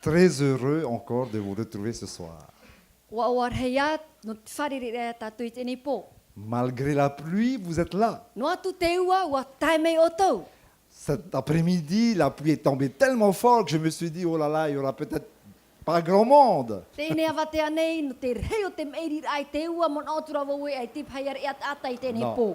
très heureux encore de vous retrouver ce soir. Ua hea no te wharerea tātou I tēnei pō. Malgré la pluie, vous êtes là. No atu te ua, ua tae mei o tau. Cet après-midi, la pluie est tombée tellement fort que je me suis dit, oh là là, il y aura peut-être pas grand monde. Tēnei awatea nei, no te reo te meiri ai te ua, mon autura wawe ai te paiare at ata I tēnei No. pō.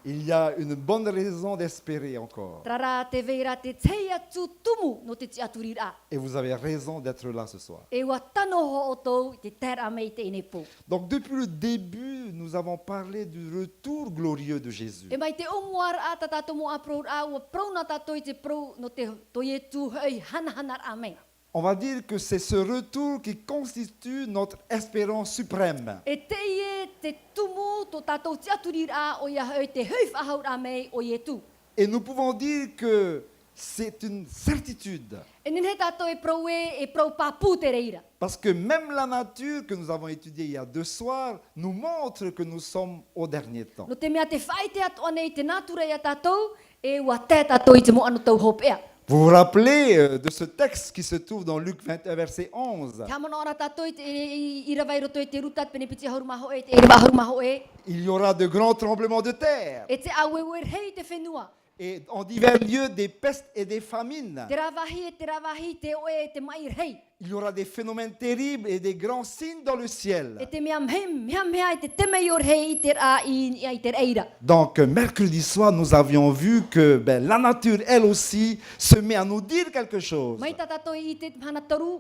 Il y a une bonne raison d'espérer encore. Trara te veira te tei atu tumu no te ti aturira. Et vous avez raison d'être là ce soir. E ua tano ho o tau I te tera mei tēnei pō. Donc depuis le début, nous avons parlé du retour glorieux de Jésus. E mai te omuara a ta tātou mo aprou a ua prauna tātou I te prou no te toie tu hei hanahanar a mei. On va dire que c'est ce retour qui constitue notre espérance suprême. E te ie te tumu to tātou ti aturira o ia hei te hei whahaur a mei o ie tu. Et nous pouvons dire que c'est une certitude. E nin he tātou e prou pāpū te reira. Parce que même la nature que nous avons étudiée il y a 2 soirs nous montre que nous sommes au dernier temps. No te mea te whai te atu anei te nātura ia tātou, e ua te tātou I te mo anu tau hopea. Vous vous rappelez de ce texte qui se trouve dans Luc 21, verset 11. Te hamana ora tātou I rawai roto e te rutat pene piti harumaho e, te irawa harumaho e. Il y aura de grands tremblements de terre. E te awewe hei te whenua. Et en divers lieux, des pestes et des famines. Te rawahi, te oe e te mai hei. Il y aura des phénomènes terribles et des grands signes dans le E ciel. te mea mea e te temei or hei I te a I te reira. Donc, mercredi soir, nous avions vu que la nature, elle aussi, se met à nous dire quelque chose. Mai tā tātou I te hana taru,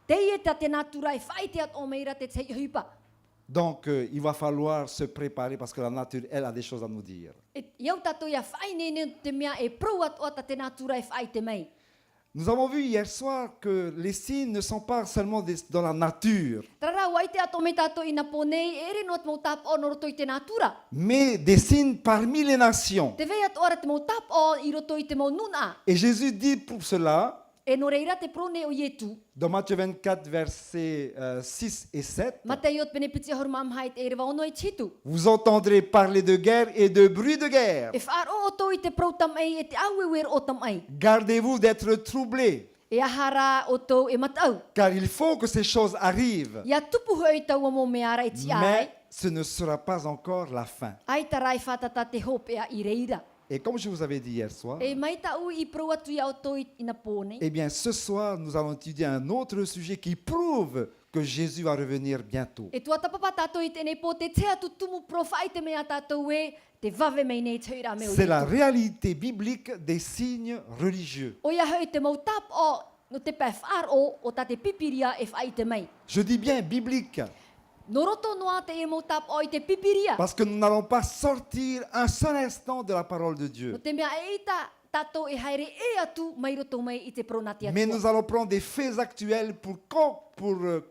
te ie ta te nātura e whai te at o meira te tei huipa. Donc, il va falloir se préparer parce que la nature, elle, a des choses à nous dire. E iau tātou ia whai nene te mea e prou at o ta te nātura e whai te mei. Nous avons vu hier soir que les signes ne sont pas seulement dans la nature, Trara wai te ato me tātou I na pōnei, ere no te mau tap o no roto I te nātura. mais des signes parmi les nations. Te vei at ora te mau tap o I roto I te mau nuna. Et Jésus dit pour cela, E no reira te prone o ietu, dans Matthieu 24, versets 6 et 7, Matei ot pene piti ahor mamhai te ere waono I titu. vous entendrez parler de guerre et de bruit de guerre. E whaaro o tō I te prou tam ei, e te awewer o tam ei. Gardez-vous d'être troublés, E ahara o tō e matau. car il faut que ces choses arrivent. Ia tupu hoi tau mo meara I ti ai. Mais ce ne sera pas encore la fin. Ai tarai whatata te hopea I reira. Et comme je vous avais dit hier soir, E mai tau I prou atu ia o tō I na pōne. eh bien ce soir, nous allons étudier un autre sujet qui prouve que Jésus va revenir bientôt. E tua tapapa tātou I tēnei pō te tea tu tumu profai te mea tātou e, te vave mei nei tauira me o C'est la Ietu. réalité biblique des signes religieux. O ia hoi te mau tap o, no te pai whaaro o ta te pipiria e whai te mei. Je dis bien biblique, No roto noa te e mau tap o I te pipiria. parce que nous n'allons pas sortir un seul instant de la parole de No Dieu. te mea e ita tātou e haere e atu mai roto mai I te pronati Mais atua. nous allons prendre des faits actuels pour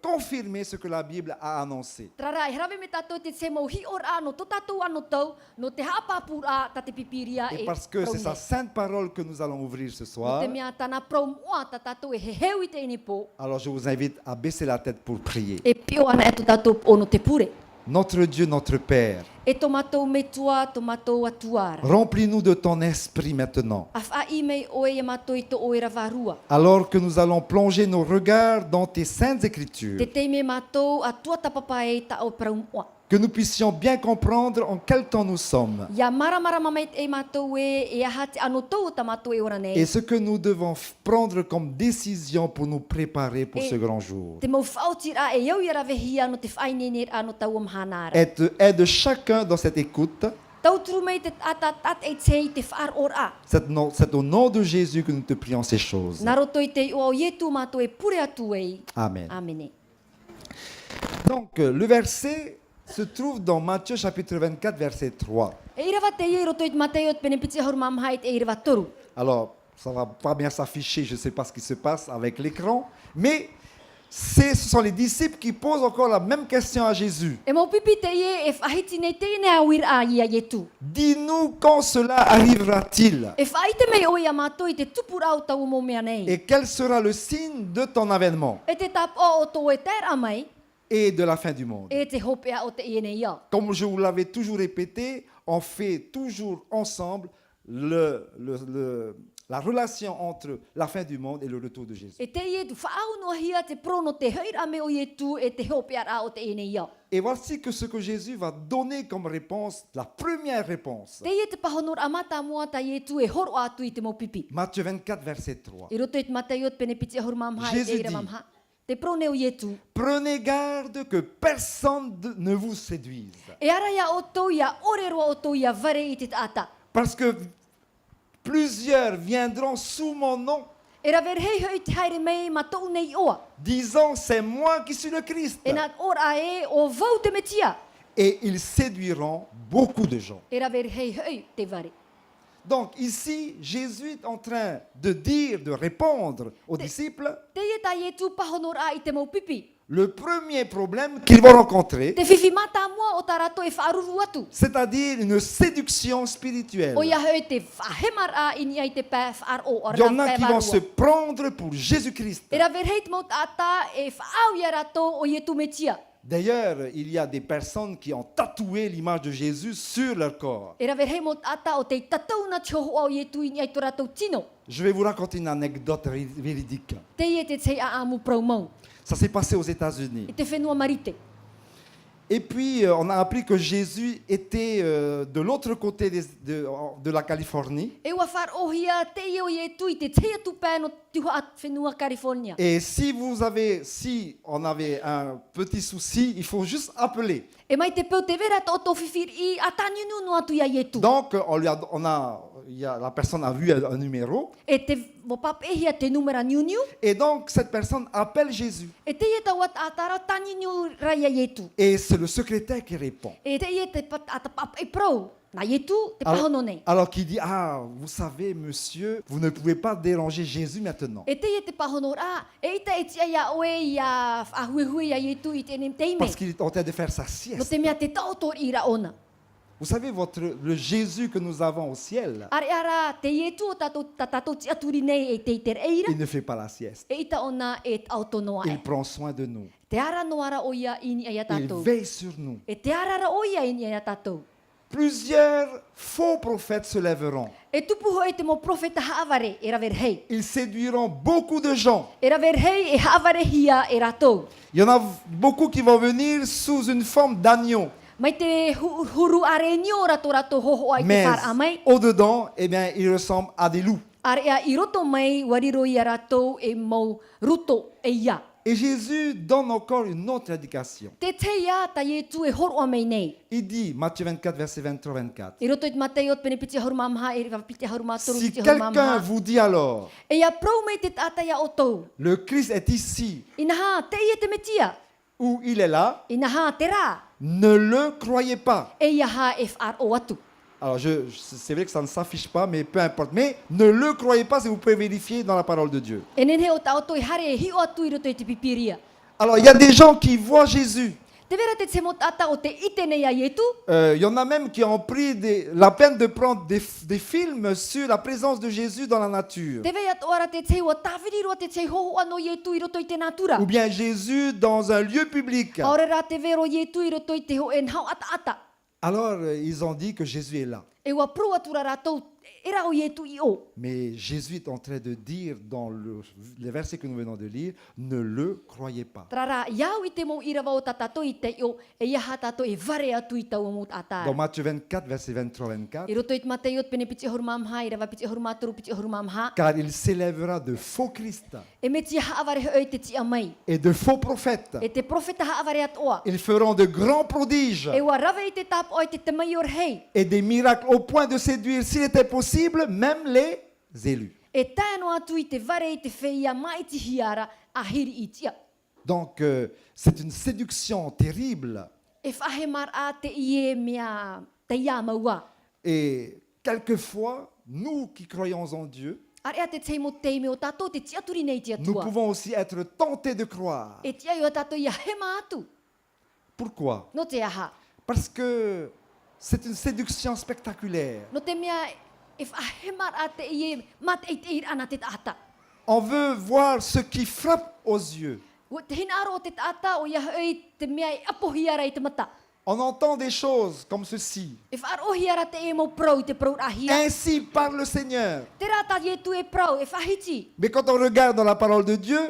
confirmer ce que la Bible a annoncé. Trara, e harawe me tātou te te mau hi or a no to tātou ano tau, no te hapapur a ta te pipiria Et e parce que c'est sa praune. sainte parole que nous allons ouvrir ce No soir, te mea tana prau mua ta tātou e he heu I te ine pō, alors je vous invite à baisser la tête pour prier. e pio ana e to tātou o no te pure. Notre Dieu, notre Père, E to matou me tua, to matou atuara. remplis-nous de ton esprit maintenant. A wha mei oe e matou I to oera varua. Alors que nous allons plonger nos regards dans tes saintes écritures, Te te me matou a tua tapapa e ta o prau mua. que nous puissions bien comprendre en quel temps nous sommes Ia maramara mamait e matou e aha te ano tau ta matou e ora nei. et ce que nous devons prendre comme décision pour nous préparer pour Et- ce grand jour. Te mau whaotira e iau i ara vehia no te whainene ano tau amhanara. Aide chacun dans cette écoute. Tau turu mei te tat e tei te whaar or a. C'est au nom de Jésus que nous te prions ces choses. Nā roto I te o au ietu matou e pure atu e. Amen. Amene. Donc, le verset se trouve dans Matthieu chapitre 24, verset 3. E irawa te ie roto I te matei o te pene piti ahur mamhai te irawa toru. Alors, ça va pas bien s'afficher, je ne sais pas ce qui se passe avec l'écran, mais ce sont les disciples qui posent encore la même question à Jésus. E mau pipi te ie e whahiti nei te ine a wir a ia ietu. Dis-nous quand cela arrivera-t-il E whaite mei o ia matou I te tupura o tau mo mea nei. et quel sera le signe de ton avènement E te tap o tō e tēra mai, et de la fin du monde. e te hopea o te iene ia. Comme je vous l'avais toujours répété, on fait toujours ensemble la relation entre la fin du monde et le retour de Jésus. E te ie tu whaau noa hia te pro no te heira me o ie tu e te hope ara o te ene ia. Et voici que ce que Jésus va donner comme réponse, la première réponse. Te ie te pahonor amata mua ta ie tu e horo atu i te mo pipi. Matthieu 24, verset 3. I roto i te mataiot pene piti ahur mamha i Jésus te ira dit, mamha. Te pro ne o ie tu. Prenez garde que personne ne vous séduise. E ara ia o tau ia ore roa o tau ia vare i te taata. Parce que plusieurs viendront sous mon nom, E ra ver hei hei te haere mei ma tau nei oa. disant c'est moi qui suis le Christ. E nā ora e o vau te metia. Et ils séduiront beaucoup de gens. E ra ver hei hei te vare. Donc ici, Jésus est en train de dire, de répondre aux disciples, Te ie ta ie tu pahonor a i te mau pipi. le premier problème qu'ils vont rencontrer, Te whiwhi mata mua o tarato e whaaruru atu. c'est-à-dire une séduction spirituelle. O ia hei te whahemar a ini ai te pē whaar o Il y en a qui vont se prendre pour Jésus-Christ. E ra ver hei te mau taata e whaau ia rato o ie tu metia. D'ailleurs, il y a des personnes qui ont tatoué l'image de Jésus sur leur corps. E ra ver hei mau taata o te tatau na tioho o ie tu ini ai to rato tino. Je vais vous raconter une anecdote véridique. Te ie te tei a amu praumau. Ça s'est passé aux E États-Unis. te whenua marite. Et puis, on a appris que Jésus était de l'autre côté de la Californie. E ua whaar ohia te ie o ie tu i te tea tu pē no tuha at whenua California. Et si on avait un petit souci, il faut juste appeler. E mai te peo te vera to to whiwhir i a tāniunu no atu ia ie tu. Donc, la personne a vu un numéro. E te wapap ehia te numera niuniu. Et donc, cette personne appelle Jésus. E te ie ta wat atara tāniunu ra ia ie tu. Et c'est le secrétaire qui répond. E te ie te pat atapap e prou. Na ie tu te pahono nei. Alors qu'il dit, ah, vous savez, monsieur, vous ne pouvez pas déranger Jésus maintenant. E te ie te pahono ra. E ita e tia ia oe ia ahuehui ia ie tu i te nem teime. Parce qu'il est en train de faire sa No sieste. te mea te tautor i ra ona. Vous savez, le Jésus que nous avons au ciel, Are ara te ie tu o tatou ti aturi nei e te iter eira. il ne fait pas la sieste. E ita ona e autonoa Il e. prend soin de nous. Te ara no ara o ia ini ai a Il tatou. veille sur nous. E te ara ra o ia ini ai a tatou. Plusieurs faux prophètes se lèveront. E tupu hoi te mo profeta haavare e ra ver hei. Ils séduiront beaucoup de gens. E ra ver hei e haavare hia e ratou. Il y en a beaucoup qui vont venir sous une forme d'agneau. Mai te huru are nio rato hoho ai te Mais whar amai. au-dedans, eh bien, ils ressemblent à des loups. Are ea i roto mai wariro i a ratou e mau ruto e ia. Et Jésus donne encore une autre indication. Te te ia ta ie tu e horo a mei nei. Il dit, Matthieu 24, verset 23-24, I roto i te mateiot pene piti haruma amha e riva piti haruma toru si piti haruma quelqu'un amha. vous dit alors, E ia prou mei te tata ia o tou. le Christ est ici, Inaha te ie te metia. ou il est là, Inaha te rā. ne le croyez pas. E ia ha e whar o atu. Alors, c'est vrai que ça ne s'affiche pas, mais peu importe. Mais ne le croyez pas si vous pouvez vérifier dans la parole de Dieu. E nene o ta o toi hare e hi o atu i roto i te pipiria. Alors, il y a des gens qui voient Jésus. Te vera te tsemo tata o te ite nei a ietu. Il y en a même qui ont pris la peine de prendre des films sur la présence de Jésus dans la nature. Te vea ora te tsei o tawhiri roa te tsei hoho ano ietu i roto i te natura. Ou bien Jésus dans un lieu public. Aore rā te vero ietu i roto i te ho en hau ata ata. Alors, ils ont dit que Jésus est là. E wa pro atura rātou e rao ietu i o. Mais Jésus est en train de dire dans les versets que nous venons de lire, ne le croyez pas. Trara iau i te mo irawa o tatato i te o e iaha tato e vare atu i tau mo tata. Dans Matthieu 24, verset 23-24, I roto i te mateiot pene piti horuma amha i rawa piti horuma toru piti horuma amha. car il s'élèvera de faux Christ E me tia haavare hoi te tia mai. et de faux prophètes. E te profeta haavare atoa. Ils feront de grands prodiges E wa rawa i te tap o i te temaior hei. et des miracles au point de séduire, s'il était possible, même les élus. E tāno atu i te vare i te wheia mai ti hiara a hiri i tia. Donc, c'est une séduction terrible. E whahemar a te ie mea te ia maua. Et quelquefois, nous qui croyons en Dieu, Are a te teimo teime o tato te tiaturi nei tia nous tua. pouvons aussi être tentés de croire. E tia i o tato ia hema atu. Pourquoi? No te aha. Parce que c'est une séduction spectaculaire. No te mea e whahemar a te ie mat e te ir ana te taata. On veut voir ce qui frappe aux yeux. Te hina aro o te taata o ia hoi te mea e apohiara i te mata. on entend des choses comme ceci. If ar o hiara te e mo pro I te pro ahia. Ainsi parle le Seigneur. Te rata ye tu e pro e whahiti. Mais quand on regarde dans la parole de Dieu,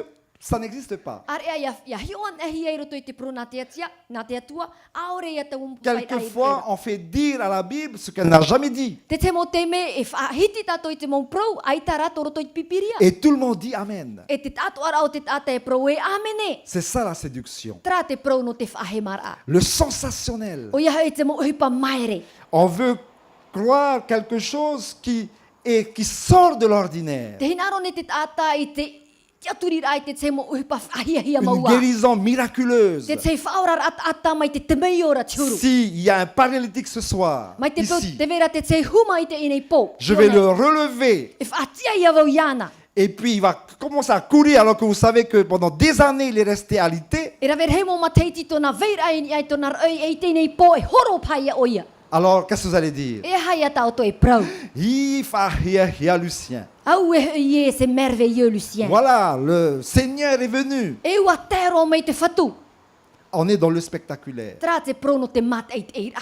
ça n'existe pas. Ar ea ia hioan e hia I roto I te pro na te atia, na te atua, aore ia te umpukai ai. Quelquefois, on fait dire à la Bible ce qu'elle n'a jamais dit. Te te mo te me e whahiti tato I te mo pro, ai ta rato roto I te pipiria. Et tout le monde dit Amen. E te tato ara o te tata e pro e amene. C'est ça la séduction. Tra te pro no te whahemara. Le sensationnel. O ia e te mo hipa maere. On veut croire quelque chose qui sort de l'ordinaire. Te hinaro ne te tata I te tiaturira ai te te mo hipa whahia Une maua. guérison miraculeuse. Te te whaorar ata mai te te meiora tiuru. S'il y a un paralytique ce soir, Mai te po ici, te vera te te huma I te inei po. je vais le relever. E whaatia ia vau iana. Et puis il va commencer à courir alors que vous savez que pendant des années il est resté alité. E raver hemo mateiti tona veira ai tona roi e te nei po e horo paia o ia. Alors qu'est-ce que vous allez dire? E haia tau to e prau. Lucien. Au e ie se merveilleux Lucien. Voilà, le Seigneur est venu. E ua tero mai te whatu. On est dans le spectaculaire. Tra te prono te mat eit eira.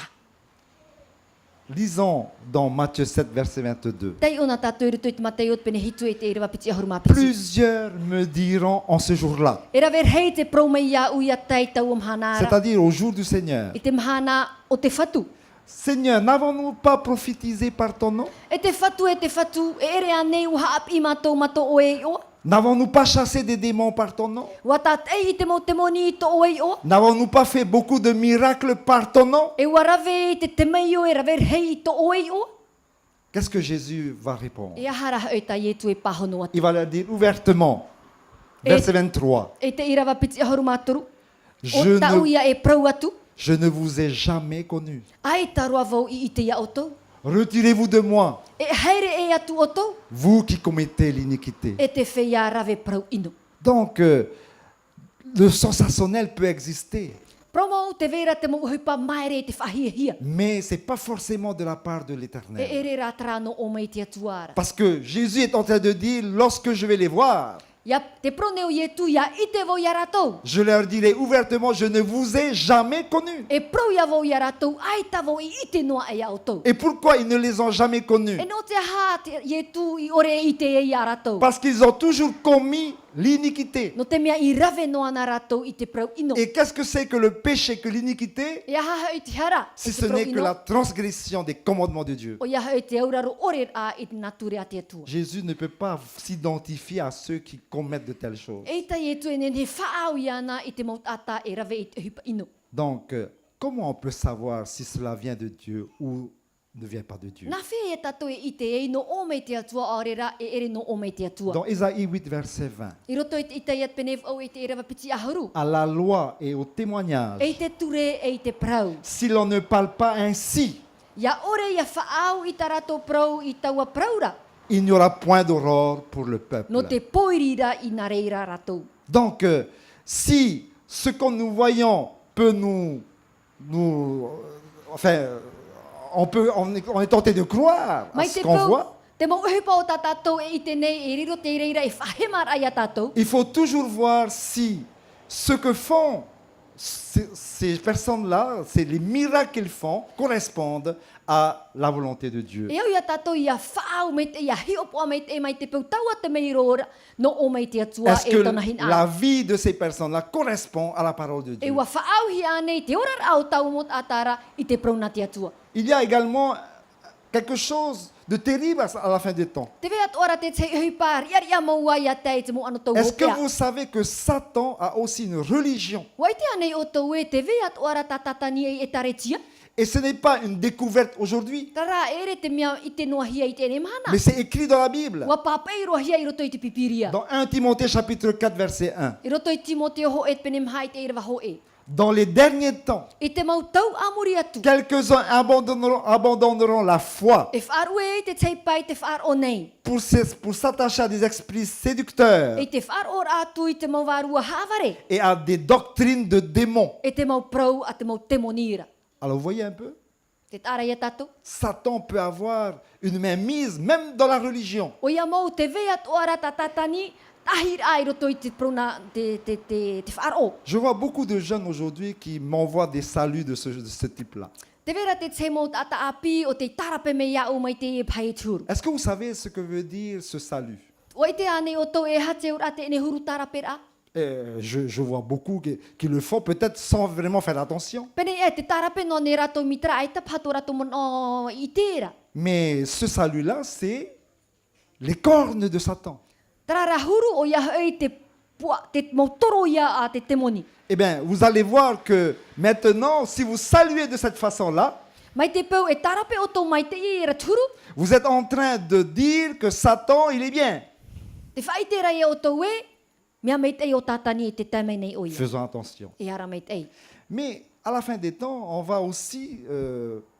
Lisons dans Matthieu 7, verset 22. Tei ona tātou i ruto I te matei o te pene hitu e te eira wapiti ahuruma piti. Plusieurs me diront en ce jour-là, E raver hei te pro mai ia ui a tei tau mhanara. c'est-à-dire au jour du Seigneur. I te mhana o te whatu. Seigneur, n'avons-nous pas prophétisé par ton nom? E te whatu e ere anei uha ap I matou mato o e o. N'avons-nous pas chassé des démons par ton nom? Wa tat e I te mo te moni I to o e o. N'avons-nous pas fait beaucoup de miracles par ton nom? E ua rave I te mei o e raver hei I to o e o. Qu'est-ce que Jésus va répondre? E ahara e ta ietu e pahono atu. Il va leur dire ouvertement, verset 23, E te ira wapiti ahuruma toru. Je O tau ne, ia e prau atu. je ne vous ai jamais connu. Ai tarua vau I te ia o tau. Retirez-vous de moi, E haere e atu o tau. vous qui commettez l'iniquité. E te whea rave prau ino. Donc, le sensationnel peut exister, Promo te vera te mo uhipa maere e te whahia. mais ce n'est pas forcément de la part de E l'Éternel. ere rā trano o mai te atuara. Parce que Jésus est en train de dire, lorsque je vais les voir, Ia te proneo ietu ia I te vo ia ratou. je leur dirai ouvertement, je ne vous ai jamais connus. E prou ia vo ia ratou, ai ta vo I te noa e au tau. Et pourquoi ils ne les ont jamais connus? E no te ha te ietu I ore I te e ia ratou. Parce qu'ils ont toujours commis l'iniquité. No te mea I rave noa na ratou I te prau ino. Et qu'est-ce que c'est que le péché, que l'iniquité? Ia haha I te hara. Si I te ce prau n'est que ino. la transgression des commandements de Dieu. O ia hae te auraro ore a I te nature a te atua. Jésus ne peut pas s'identifier à ceux qui commettent de telles choses. E ta ietu e nene whaau iana I te maut ata e rave I te hipa ino. Donc, comment on peut savoir si cela vient de Dieu ou ne vient pas de Dieu? Nā whea e tato e I te e no o mei te atua aorera e ere no o mei te atua. Dans Ésaïe 8, verset 20, I roto I te ita iat penev au e te ere wapiti ahuru. à la loi et au témoignage, E I te ture e I te prau. si l'on ne parle pas ainsi, Ia ore ia whaau I tarato prau I taua praura. il n'y aura point d'aurore pour le peuple. No te poirira I nā reira ratou. Donc, si ce que nous voyons peut enfin, on est tenté de croire à Mai ce te qu'on pau, voit, te mo uhipa o tā tātou e I te nei e riro te reira e whahemar ai a tātou. il faut toujours voir si ce que font ces personnes-là, c'est les miracles qu'ils font, correspondent à la volonté de Dieu. E au ia tātou ia whaau mei te ia hiopoa mei te e mai te pau taua te mei rora no o mei te atua Est-ce e que tona hin la a. vie de ces personnes-là correspond à la parole de E Dieu? ua whaau hi anei te orar au tau mot atara I te prauna te atua. Il y a également quelque chose de terrible à la fin des temps. Te vea ora te te hui pār, iari a maua ia tei te mo ano tau Est-ce que hopea. vous savez que Satan a aussi une religion? Wai te anei o tau e te vea ora tatatani e taretia. Et ce n'est pas une découverte aujourd'hui, Tara ere te mea I te noa hia I te ene mana. mais c'est écrit dans la Bible. Wa papai roa hia I roto I te pipiria. Dans 1 Timothée chapitre 4 verset 1. I roto I Timoteo ho e te penem hai te ere ho e. Dans les derniers temps, I te mau tau amuri atu. quelques-uns abandonneront la foi E whaar ue te tei pai te whaar o nei. pour s'attacher à des esprits séducteurs E te whaar or atu I te mau warua havare. et à des doctrines de démons. E te mau prau a te mau temonira. Alors vous voyez un peu, Te tara ia tatu. Satan peut avoir une main mise même dans la religion. O ia mau te vea ora tatatani tahira i roto i te prona te whaaro. Je vois beaucoup de jeunes aujourd'hui qui m'envoient des saluts de ce type-là. Te vera te te mo tata api o te tarape me ia o mai te e pai tūru. Est-ce que vous savez ce que veut dire ce salut? O i te ane o tau e hate ura te ene huru tarape ra. Je vois beaucoup qui le font peut-être sans vraiment faire attention. Pene e te tarape no ne rato mitra ai ta pato rato mon o i tera. Mais ce salut-là, c'est les cornes de Satan. Tarara huru o ia hei te pua te motoro ia a te temoni. Eh bien, vous allez voir que maintenant, si vous saluez de cette façon-là, Mai te peu e tarape o tau mai te i ra turu. vous êtes en train de dire que Satan, il est bien. Te whai te rai o tau e, mea mei te o tātani e te taimei nei o ia. Faisons attention. E ara mei te ei. Mais à la fin des temps, on va aussi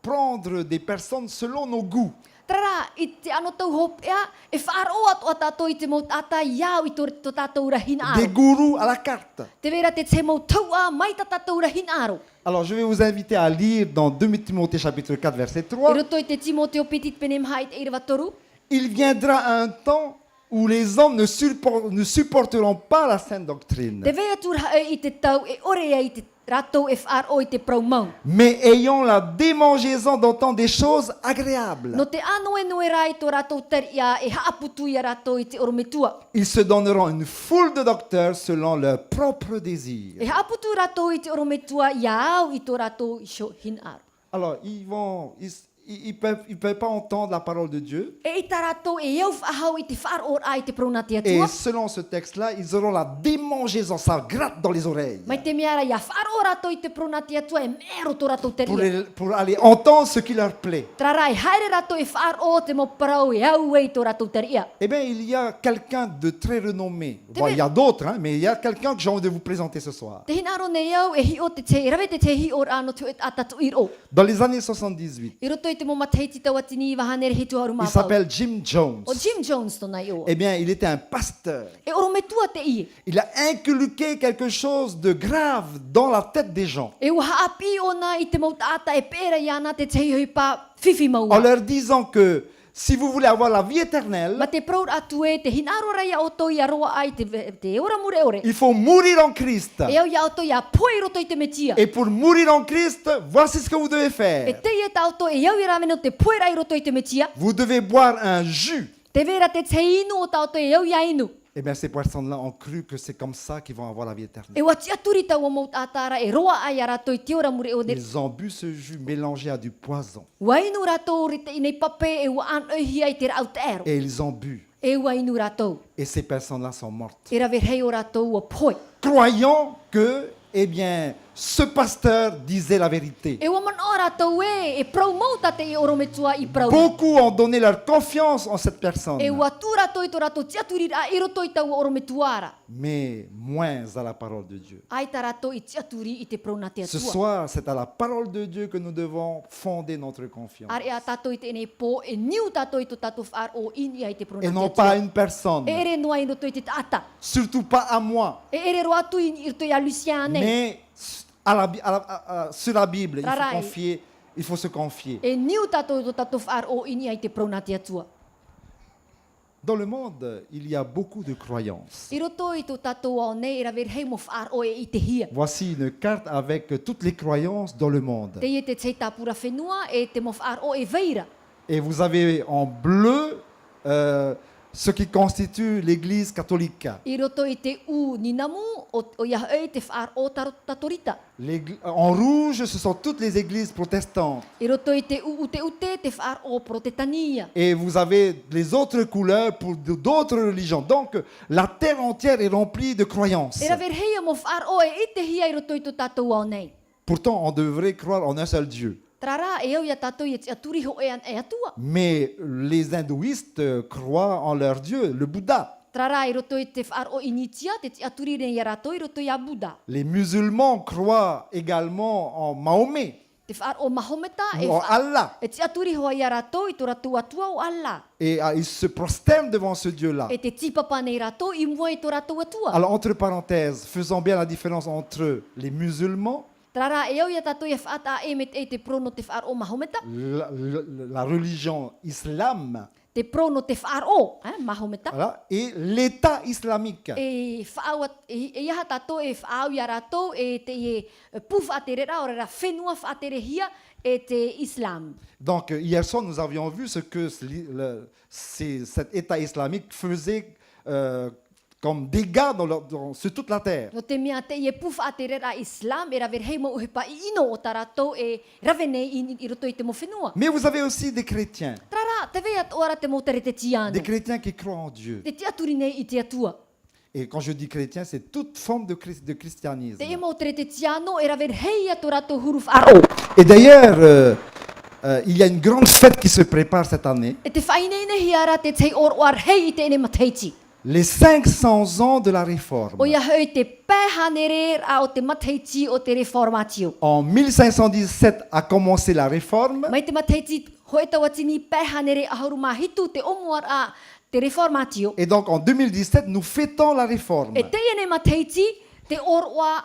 prendre des personnes selon nos goûts. Trara, i te ano tau hop ea, e whaaro atu a tātou i te mau tātai iau i tō tātou rahina Des aro. gourous à la carte. Te vera te te mau tau a mai ta tātou rahina aro. Alors, je vais vous inviter à lire dans 2 Timothée chapitre 4, verset I 3. roto i te Timoteo petit penem hai te ira watoru. Il viendra un temps où les hommes ne supporteront pas la saine doctrine, Te vea tūra e i te tau e ore e i te ratou e whaaro i te praumau. mais ayant la démangeaison d'entendre des choses agréables. No te ano e noe rai tō ratou taria e haaputu i a ratou i te orometua. Ils se donneront une foule de docteurs selon leurs propres désirs. E haaputu ratou i te orometua i a au i tō ratou i sho hin aro. Alors, ils peuvent pas entendre la parole de Dieu. E i tā ratou e iau whaahau i te whaaro a i te prauna te Et atua. selon ce texte-là, ils auront la démangeaison, ça gratte dans les oreilles. Mai te mea ra ia whaaro ratou i te prauna te atua e mero tō ratou taria. Pour aller entendre ce qui leur plaît. Trara e haere ratou e whaaro te mo parau e au e i tō ratou taria. Eh bien, il y a quelqu'un de très renommé. Bon, il y a d'autres, hein, mais il y a quelqu'un que j'ai envie de vous présenter ce soir. Te hinaro nei au e hi o te te, rawe te te hi o rano te atatu iro. Dans les années 78, I roto i te mo mateiti tau atini i wahanere he tuaru il mapau. s'appelle Jim Jones. O Jim Jones to nai o. Eh bien, il était un pasteur. E oro me tua te i. Il a inculqué quelque chose de grave dans la tête des gens, E ua haapi ona i te mo taata e pera i ana te te hui pa fifi en maua. leur disant que si vous voulez avoir la vie éternelle, Ma te proud atu e te hinaro rai a oto i a roa ai te ora mure ore. il faut mourir en Christ. E au ia oto i a poe roto i te metia. Et pour mourir en Christ, voici ce que vous devez E faire. te ia ta oto e au i rameno te poe rai roto i te metia. Vous devez boire un jus. Te vera te te inu o ta oto e au ia inu. Eh bien, ces personnes-là ont cru que c'est comme ça qu'ils vont avoir la vie éternelle. E wati aturi tau o mo tātara e roa ai a rato i te ora mure o de. Ils ont bu ce jus mélangé à du poison. Wa inu rato ri te inei pape e wa an ohi ai te rau te ero. Et ils ont bu. E wa inu rato. Et ces personnes-là sont mortes. E rave hei o rato o poe. Croyant que, eh bien, ce pasteur disait la vérité. E wa man o rato e prau mauta te i oro me tua i prau. Beaucoup ont donné leur confiance en cette personne, E wa tu rato i to rato tia turi ra i roto i tau o oro me tuara. mais moins à la parole de Dieu. Ai ta rato i tia turi i te prau na te Ce atua. soir, c'est à la parole de Dieu que nous devons fonder notre confiance. Are a tato i te ene po e niu tato i to tato whaar o ini ai te prau Et na non te pas à atua. une personne, E ere noa i roto i te taata. surtout pas à moi, E ere roa tu i roto i a Luciane. mais sur la Bible. Rarai. Il faut se confier. E niu tato i to tato whaar o ini ai te prau na te atua. Dans le monde, il y a beaucoup de croyances. I roto i to tato o nei e rave hei mo whaar o e i te hia. Voici une carte avec toutes les croyances dans le monde. Te i te te tapura whenua e te mo whaar o e veira. Et vous avez en bleu ce qui constitue l'Église catholique. I roto i te u ninamu o ia e te whaar o tatorita. En rouge, ce sont toutes les églises protestantes. I roto i te ute te whaar o protetania. Et vous avez les autres couleurs pour d'autres religions. Donc, la terre entière est remplie de croyances. E rave hei mo whaar o e i te hia i roto i to tatou au nei. Pourtant, on devrait croire en un seul Dieu. Trara e au ia tatou i te aturi ho e an e atua. Mais les hindouistes croient en leur Dieu, le Bouddha. Trara i roto i te whaar o initia te aturi re ia rato i roto i a Buddha. Les musulmans croient également en Mahomet Te whaar o Mahometa e ou en Allah. e te aturi ho ia rato i to ratu atua o Allah. Et ils se prosternent devant ce Dieu-là. E te tipapa nei rato i mua i to ratu atua. Alors, entre parenthèses, faisons bien la différence entre les musulmans, Trara e au ia tatou e whaata e me te prono te whaar o Mahometa. la religion islam te pro no te whaaro, mahometa. Voilà. Et l'État islamique. E whaau, e iha tato e whaau ia rato e te puf a te rera, o rera whenua wha te rehia e te Islam. Donc, hier soir, nous avions vu ce que cet État islamique faisait comme dégâts sur toute la terre. No te mea te puf a te rera Islam, e raver hei mo uhipa I ino o tarato e rave nei I roto I te mo whenua. Mais vous avez aussi des chrétiens, Trara, te vea ora te mo tere te tiano. des chrétiens qui croient en Dieu. Te tiaturi nei I te atua. Et quand je dis chrétien, c'est toute forme de christianisme. Te mo tere te tiano, e raver hei a torato huruf aro. Et d'ailleurs, il y a une grande fête qui se prépare cette année, E te whainene hiara te tei or hei I te ene mateiti. les 500 ans de la Réforme. O ia hei te pehanere a o te mateiti o te reformatio. En 1517 a commencé la Réforme, Mai te mateiti hoi tawa tini pehanere a hauru mahitu te omuar a te reformatio. et donc en 2017, nous fêtons la Réforme. E te ene mateiti te orwa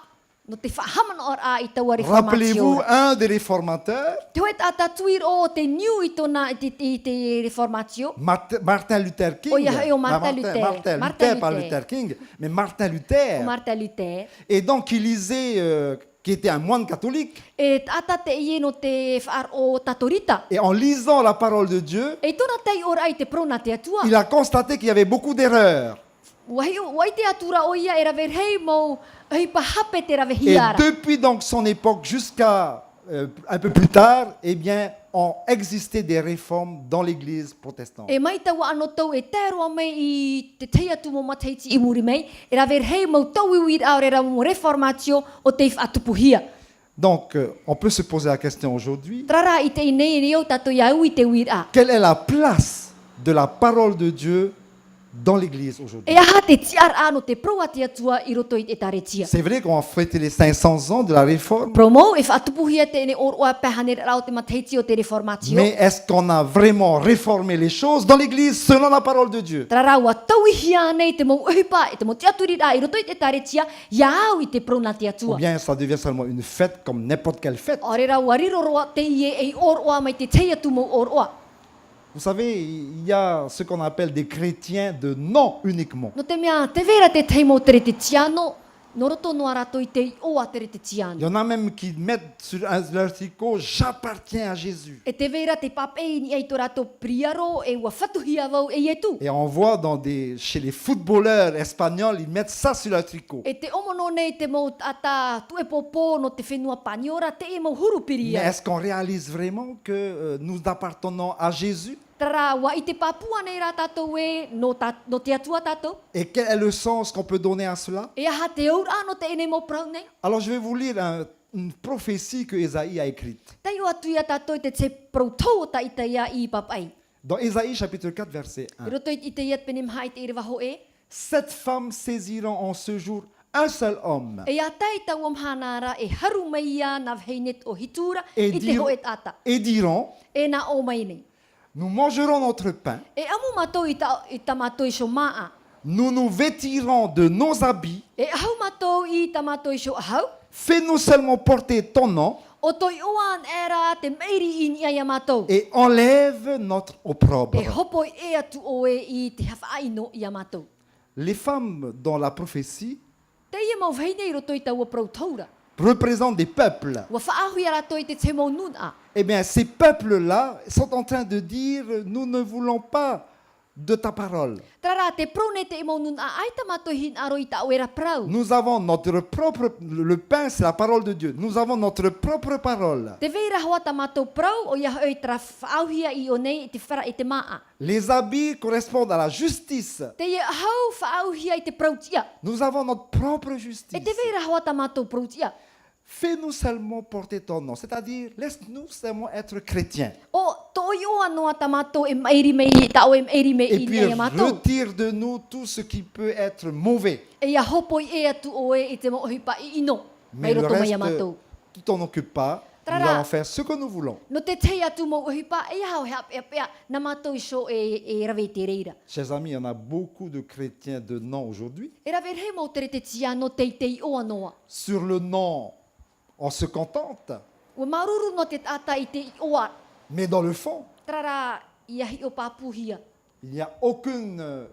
no te whahaman or a I taua Rappelez-vous, reformatio. un des réformateurs, Te hoi tata tuir o te niu I tona I te reformatio. Martin Luther King, Oh, il y a eu Martin Martin Luther, pas Luther. Luther King, mais Martin Luther. O Marta Luther. Et donc il lisait, qui était un moine catholique, E tata te ie no te whaar o tatorita. et en lisant la parole de Dieu, E tona tei ora I te prona te atua. il a constaté qu'il y avait beaucoup d'erreurs. Wai te atura o ia e rave hei mo hei pahape te rave Et hiara. depuis donc son époque jusqu'à un peu plus tard, eh bien, ont existé des réformes dans l'Église protestante. E mai taua ano tau e tēroa mai I te te atu mo mateiti I muri mai. E rave hei mo tau iwir au re mo reformatio o te whaatupuhia. Donc, on peut se poser la question aujourd'hui, Trara I te inei ni o tato iau I te wir a. quelle est la place de la parole de Dieu dans l'Église aujourd'hui? E aha te tiar ano te proa te atua I roto I te taretia. C'est vrai qu'on a fêté les 500 ans de la Réforme, Promo e whaatupuhia te ene oroa pehanere rao te mateiti o te reformatio. mais est-ce qu'on a vraiment réformé les choses dans l'Église selon la parole de Dieu? Trara ua tauihia nei te mo uhipa e te mo te aturi rā I roto I te taretia iau I te prona te Ou atua. bien ça devient seulement une fête comme n'importe quelle fête? Ore rā ua riroroa te ie e oroa mai te te atu mo oroa. Vous savez, il y a ce qu'on appelle des chrétiens de nom uniquement. No te mea, te vera te te mo tere te tiano, no roto no arato I te oa tere te Il tiano. y en a même qui mettent sur leur tricot « J'appartiens à Jésus ». E te vera te papei ni ei to rato priaro e ua whatuhia vau e etu. Et on voit chez les footballeurs espagnols, ils mettent ça sur leur tricot. E te omono nei te mo ata tue popo no te whenua paniora te e mo Mais hurupiria. est-ce qu'on réalise vraiment que nous appartenons à Jésus? Tara, wa I te papua nei rā tātou e no te atua tātou. Et quel est le sens qu'on peut donner à cela? E aha te aura no te ene mo prau nei. Alors je vais vous lire une prophétie que Ésaïe a écrite. Tai o atu ia tātou I te prautou o ta I te ia I papai. Dans Ésaïe chapitre 4 verset I 1. roto I te iat penim hai te iriwa ho e. 7 femmes saisiront en ce jour un seul homme E a tai tau am hanara e haru mai ia na vheinet o hitura et, I te ho et ata. et diront, E na o mai nei. nous mangerons notre pain, E amu matou I tamatou I so maa. nous nous vêtirons de nos habits, E ahau matou I tamatou I so ahau. fais-nous seulement porter ton nom O toi oan era te meiri I ni ia matou. et enlève notre opprobre. E hopo I e atu o e I te hawhaino I matou. Les femmes dans la prophétie Te ia mau vheinei roto I tau o prautoura. représentent des peuples. Wa whaahu ia rato I te te mau nun a. Eh bien, ces peuples-là sont en train de dire, nous ne voulons pas de ta parole. Trara te prone te mau nun a ai tamatou hin aro I ta oera prau. Nous avons notre propre, le pain, c'est la parole de Dieu. Nous avons notre propre parole. Te veira hoa tamatou prau o ia hoi tra whaauhia I o nei I te whara I te maa. Les habits correspondent à la justice. Te ia hau whaauhia I te prautia. Nous avons notre propre E justice. te veira hoa tamatou prautia. Fais-nous seulement porter ton nom. C'est-à-dire, laisse-nous seulement être chrétiens. O toi o anoa tamatou e mairi mei ta o e mairi mei Et I puis, nei matou. retire de nous tout ce qui peut être mauvais. E ia hopo I e atu o e I te mo hipa I ino. Mais Mai le roto mai reste, matou. tu t'en occupes pas. Nous Trara. allons faire ce que nous voulons. No te te atu mo hipa e hau hea pea pea na matou I so e rave te reira. Chers amis, il y en a beaucoup de chrétiens de nom aujourd'hui. E rave he mo tere te tia no te o anoa. Sur le nom, on se contente. Ua maruru no te tata I te oa. Mais dans le fond, Trara ia hi o papuhia. il n'y a aucune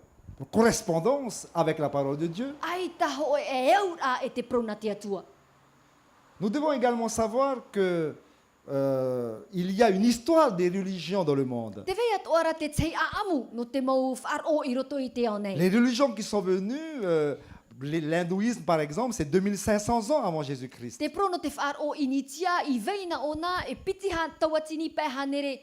correspondance avec la parole de Dieu. Ai taho e eu a e te prona te atua. Nous devons également savoir que il y a une histoire des religions dans le monde. Te vei atu ara te tei a amu no te mau whaaro i roto i te ao nei. Les religions qui sont venues, l'hindouisme par exemple, c'est 2500 ans avant Jésus-Christ. Te prono te whaaro i nitia i veina ona e piti ha tawatini pe hanere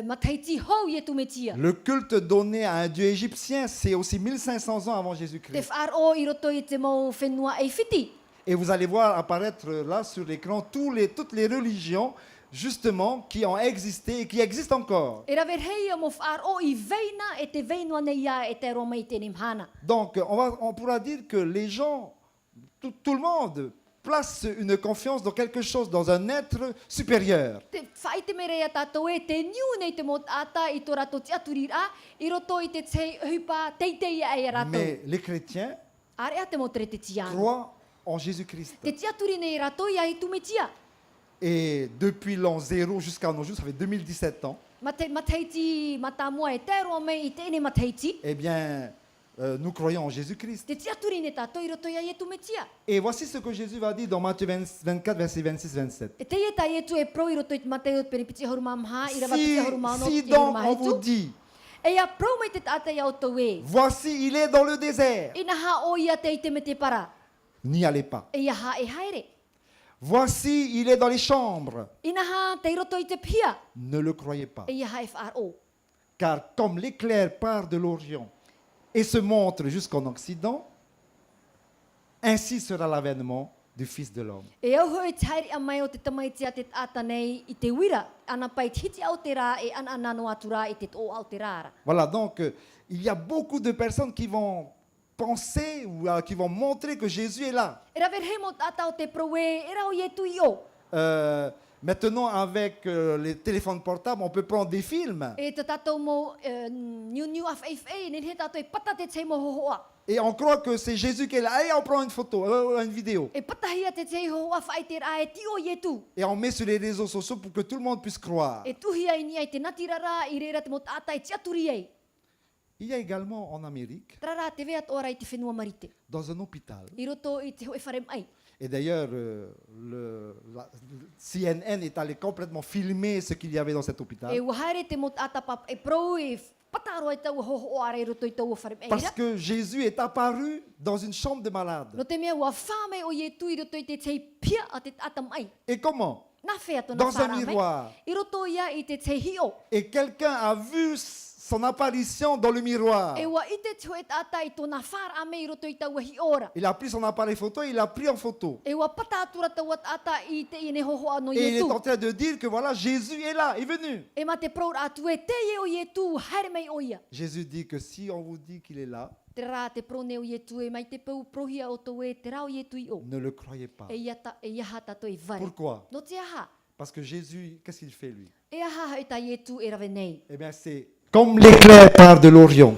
mataiti hou i e tumetia. Le culte donné à un dieu égyptien, c'est aussi 1500 ans avant Te Jésus-Christ. whaaro i roto i te mau whenua e whiti. Et vous allez voir apparaître là sur l'écran toutes les religions justement qui ont existé et qui existent encore. E rawer hei mo whaaro i veina e te veinua nei ia e te roma i te nimhana. Donc on pourra dire que les gens, tout le monde place une confiance dans quelque chose, dans un être supérieur. Te whai te mere a tātou e te niu nei te mot ata i tō rato te aturi a i roto i te tei hupa teitei a e rato. Mais les chrétiens Are a te motere te tiana. croient en Jésus-Christ. Te te aturi nei rato i a i tumetia. Et depuis l'an 0 jusqu'à nos jours, ça fait 2017 ans, Mateiti matamua e te roa mei i te ene mateiti. eh bien, nous croyons en Jésus-Christ. Te te aturi nei tātou i roto i a i e tumetia. Et voici ce que Jésus va dire dans Matthieu 24, versets 26-27. E te e tai e tu e pro i roto i te mateo te pere piti horuma maha i rawa piti horuma no Si i donc horuma on vous hetu. dit, E a pro mai te tata i au tau e. voici il est dans le désert, Ina ha o ia te i te me te para. n'y allez pas. E ia ha e haere. Voici il est dans les chambres, Ina ha te i roto i te pia. ne le croyez pas. E ia ha e whaaro. Car comme l'éclair part de l'Orient et se montre jusqu'en Occident, ainsi sera l'avènement du Fils de l'homme. E au hoi te haere a mai o te tamaitia te ata nei i te wira. Ana pai te hiti au te rā e ana anano atu rā i te o au te rāra. Voilà, donc il y a beaucoup de personnes qui vont penser ou qui vont montrer que Jésus est là. E rawer he mo tata o te proe e rau i e tu i o. Maintenant, avec les téléphones portables, on peut prendre des films E te tatou mo niu af eif e nen he tatou e pata te te mo hohoa. et on croit que c'est Jésus qui est là. Allez, on prend une photo, une vidéo E patahia te te hohoa whai te rā e ti o i e tu. et on met sur les réseaux sociaux pour que tout le monde puisse croire. E tuhia i ni ai te natirara i reira te mo tata e tiaturi ei. Il y a également en Amérique, Trara te vea ora i te whenua marite. dans un hôpital, I roto i te hoe wharem ai. et d'ailleurs, la CNN est allé complètement filmer ce qu'il y avait dans cet hôpital. E wahare te mo tata pap e pro e pataro e tau hoho ara i roto i tau wharem ai. Parce que Jésus est apparu dans une chambre de malade. No te mea ua whame o i e tu i roto i te tei pia a te atam ai. Et comment? Na whea tona Dans un wharamai. miroir. I roto ia i te te hio. Et quelqu'un a vu son apparition dans le miroir. E ua i te tue tata i tona whara ame i roto i tau hi ora. Il a pris son appareil photo et il a pris en photo. E ua pata atura tau ata i te ine hoho ano i Et e il est tu. en train de dire que voilà, Jésus est là, est venu. E ma te prour atu e te e o i e tu haere mai o ia. Jésus dit que si on vous dit qu'il est là, Te rā te prone o i e tu e mai te pau prohia o tau e te rā o i e tu i o. ne le croyez pas. E iaha tato i vare. Pourquoi? No te aha. Parce que Jésus, qu'est-ce qu'il fait lui? E aha hau ta i e tu e rave nei. Eh bien, c'est comme l'éclair part de l'Orient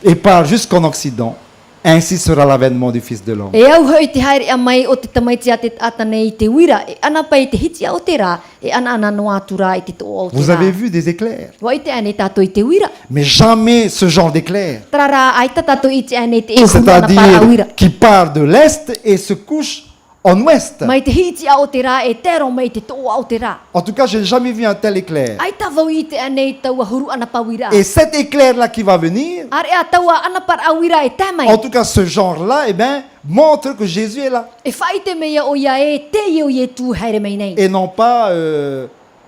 et part jusqu'en Occident, ainsi sera l'avènement du Fils de l'homme. E au hoi te haere a mai o te tamaitia te ata nei i te wira. E ana pai te hiti o te rā. E ana ana noa atu rā i te to o te Vous rā. avez vu des éclairs, Wa i te ane tato i te wira. mais jamais ce genre d'éclair. Tara rā ai ta tato i te ane te e huma na para a wira. C'est-à-dire qui part de l'Est et se couche en Ouest. Mai te hiti o te rā e tero mai te to o te rā. En tout cas, j'ai jamais vu un tel éclair. Ai ta vau i te ane i taua huru ana pa wira. Et cet éclair-là qui va venir, Are a taua ana par a wira e tamai. en tout cas ce genre-là, eh bien, montre que Jésus est là. E whai te mea o ia e te i o i e tu haere mai nei. Et non pas,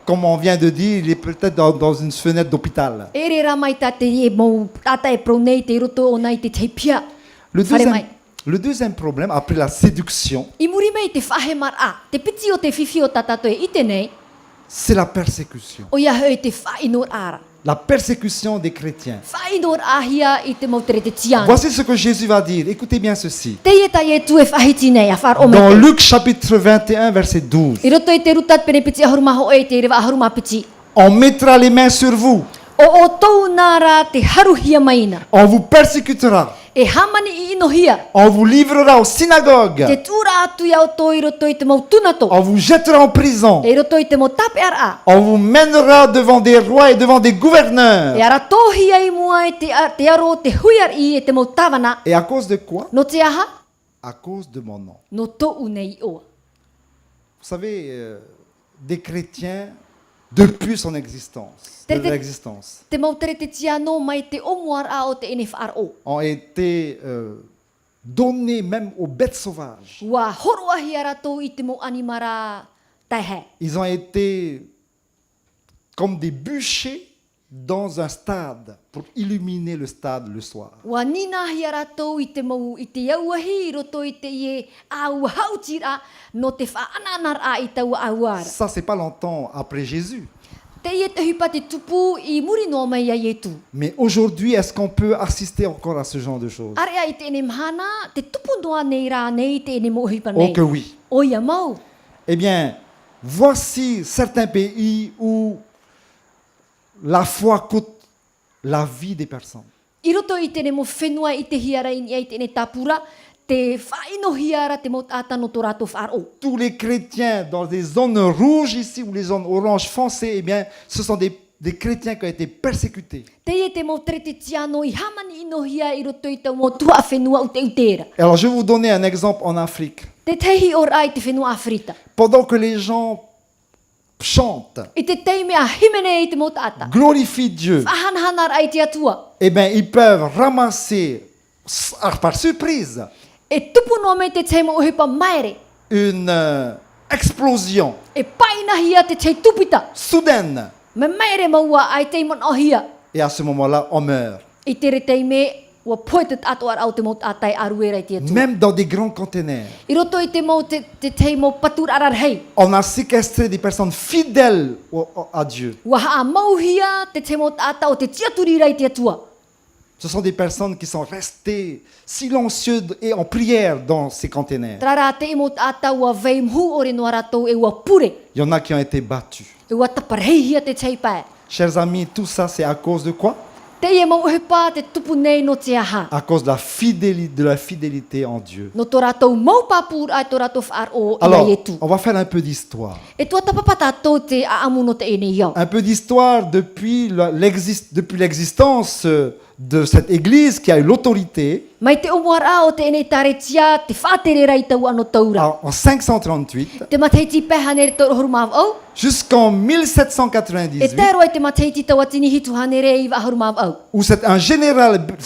comme on vient de dire, il est peut-être dans une fenêtre d'hôpital. E re rā mai ta te e mou tata e pro nei te roto o nei te te pia. Le Whare mai. deuxième problème, après la séduction, I muri mai te whahe mar a. Te piti o te whiwhi o tatato e ite nei. c'est la persécution. O ia hoi te whainor ara. La persécution des chrétiens. Whainor ahia i te mautere te tiana. Voici ce que Jésus va dire. Écoutez bien ceci. Te e tai e tu e whahiti nei a whar o Dans me te. Luc chapitre 21, verset 12. I roto i te rutat pene piti ahuruma ho e te rewa ahuruma piti. On mettra les mains sur vous. O tau nara te haruhia maina. On vous persécutera. E hamani I inohia. On vous livrera aux synagogues. Te tura atu iau tō I roto I te mau tunato. On vous jettera en prison. E roto I te mau tape ara. On vous mènera devant des rois et devant des gouverneurs. E ara tōhia I mua e te aro te huiar I e te mau tawana. Et à cause de quoi? No te aha? À cause de mon nom. No tōu nei oa. Vous savez, des chrétiens, depuis son existence, de Tere- l'existence, Te mau tere te tiano mai te omuara o te ene whaaro. ont été donnés même aux bêtes sauvages. Wa horoahi ara tō I te mau animara taihe. Ils ont été comme des bûchers dans un stade pour illuminer le stade le soir. Wa ninahi ara tō I te mau I te iauahi I roto I te ie au hautira no te whaananar a I tau auara. Ça, c'est pas longtemps après Jésus. Te ie te hipa te tupu I muri no mai a ietu. Mais aujourd'hui, est-ce qu'on peut assister encore à ce genre de choses? Are I te ene mhana, te tupu noa nei rā nei te ene mo hipa Oh nei. que oui. O ia mau. Eh bien, voici certains pays où la foi coûte la vie des personnes. I roto I te ne mo whenua I te hiara I ai te ene tapura, te whaino hiara te mo tata no tō rātou whaaro. Tous les chrétiens dans les zones rouges ici ou les zones orange foncées, eh bien, ce sont des chrétiens qui ont été persécutés. Te ie te mo tere te tiano I hamani ino hia I roto I tau mo tua whenua o te utera. Alors, je vais vous donner un exemple en Afrique. Te tehi or ai te whenua Afrita. Pendant que les gens chantent, I te teime a himene I te mo tata. glorifient Dieu, Ahanhanar ai te atua. eh bien, ils peuvent ramasser par surprise E tupu no me te te mo hipa maere. une explosion E paina hia te te tupita. soudaine. Me maere maua ai te mon o hia. Et à ce moment-là, on meurt. I tere teime ua poe te ato ar au te mo tatai aruera I te atua. Même dans des grands containers. I roto I te mo te mo patur arar hei. On a séquestré des personnes fidèles à Dieu. Ua haa mau hia te mo tata o te tiaturira I te atua. Ce sont des personnes qui sont restées silencieuses et en prière dans ces containers. Trara te mo tata ua veimhu ore no aratou e ua pure. Il y en a qui ont été battus. E ua taparhei hia te teipae. Chers amis, tout ça, c'est à cause de quoi? Te ie mau hepa te tupu nei no te aha. À cause de la fidélité en Dieu. No tō rātou mau papur ai tō rātou whaaro I Alors, ai etu. on va faire un peu d'histoire. E tua tapapata tō te aamu no te ene iau. Un peu d'histoire depuis l'existence de cette église qui a eu l'autorité. Mai te omuara o te ene taretia te whāterera I tau ano taura. En 538 Te mateiti pehanere tō rohoru au. jusqu'en E 1798, tēro ai te mateiti tau atini hitu hanere I wahoru au. où c'est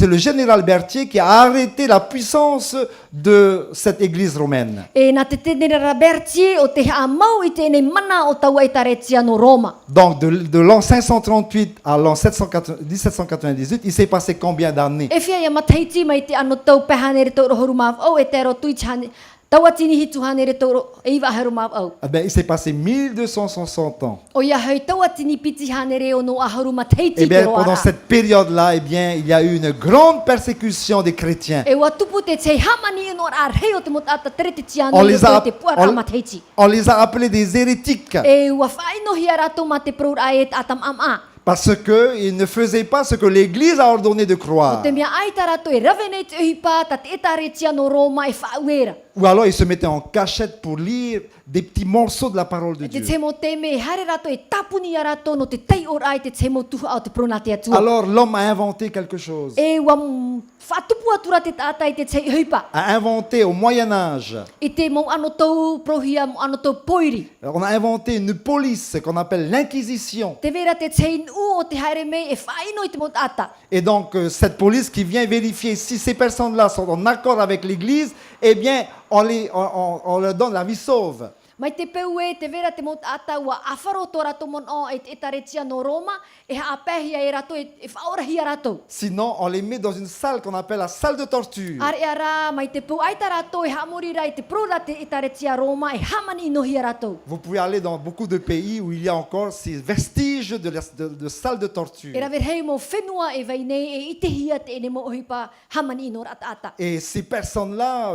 le général Berthier qui a arrêté la puissance de cette église romaine. E nā te tenera Bertie o te haa mau I te ene mana o tau ai taretia no Roma. Donc de l'an 538 à l'an 1798, il s'est passé combien d'années? E whia ia mateiti mai te ano tau pehanere tō rohoru au e tēro tui chane. Tau atini hitu hanere tō e wahoru au. Eh bien, il s'est passé 1260 ans. O ia hei tau atini piti hanere o no aharu mateiti Eh bien, te roa pendant a. cette période-là, eh bien, il y a eu une grande persécution des chrétiens. E wa tupu te te hamani no ar hei o te motata tere te tiano On I les o a, te puara mateiti. on les a appelés des hérétiques E wa whaino hi arato ma te prour ai et atam am a. parce qu'ils ne faisaient pas ce que l'Église a ordonné de O croire. te mea ai tarato e ravene te uhipa ta te etare tiano Roma e whauera. Ou alors ils se mettaient en cachette pour lire des petits morceaux de la parole de E te Dieu. te mo te me e hare rato e tapuni arato no te tei or ai te mo tuha au te prona te atua. Alors l'homme a inventé quelque chose. E wa whatupu atura te tata I te te uhipa. A inventé au Moyen Âge. I te mo ano tau prohia mo ano tau poiri. On a inventé une police qu'on appelle l'Inquisition. Te vera te te o te haere mei e whaino I te mo tata. Et donc cette police qui vient vérifier si ces personnes-là sont en accord avec l'Église, eh bien on leur donne la vie sauve. Mai te peu e te vera te mo tata ua awharo tō rato mon o e te taretia no Roma e haapehia e rato e whaorahi a rato. Sinon, on les met dans une salle qu'on appelle la salle de torture. Are ara mai te peu aita rato e haamorira e te prora te taretia Roma e hamani inohi a rato. Vous pouvez aller dans beaucoup de pays où il y a encore ces vestiges jeux de salle de torture. E rawe hei mo whenua e vai nei e ite hia te ene mo ohipa hamani ino ata. Et ces personnes-là,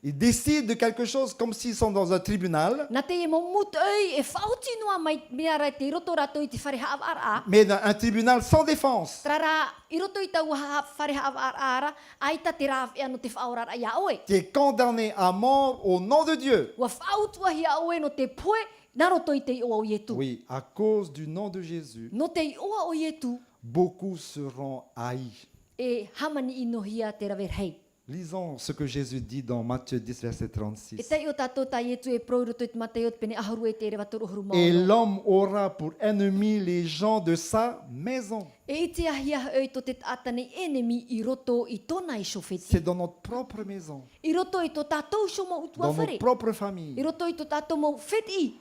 ils décident de quelque chose comme s'ils sont dans un tribunal, Na te e mo mut ei e whauti noa mai mea rai te roto rato i te whare haawara. mais dans un tribunal sans défense. Trara, i roto i tau whare haawara, aita te rāw e ano te whaorara ia oe. Qui est condamné à mort au nom de Dieu. Wa whautua hia oe no te poe, na roto i te i oa o ietu. Oui, à cause du nom de Jésus, No te i oa o ietu, beaucoup seront haïs. e hamani ino hia te rawe hei. Lisons ce que Jésus dit dans Matthieu 10, verset E 36. tei o tātou ta ietu e prou roto i te matei o te pene aharu e te rewa toro huru Et maono. l'homme aura pour ennemis les gens de sa maison. E iti ahia oi to te atane enemi i roto i tōna i shofeti. C'est dans notre propre maison, I roto i tō tātou shoma utua dans nos whare. propres I familles. roto i tō tātou mau wheti.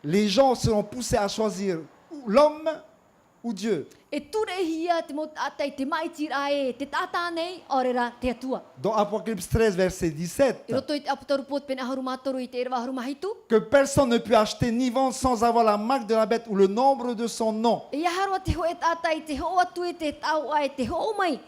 Les gens seront poussés à choisir l'homme ou Dieu. E ture hia te mo tātai te maitira e te tātā nei, orera te atua. Dans Apocalypse 13, verset I 17, roto i te aputaru pot pene aharu mātoru i te erewa aharu mahitu. que personne ne peut acheter ni vendre sans avoir la marque de la bête ou le nombre de son nom. E aharua te ho e tātai, te ho atu e te tau ai, te ho mai.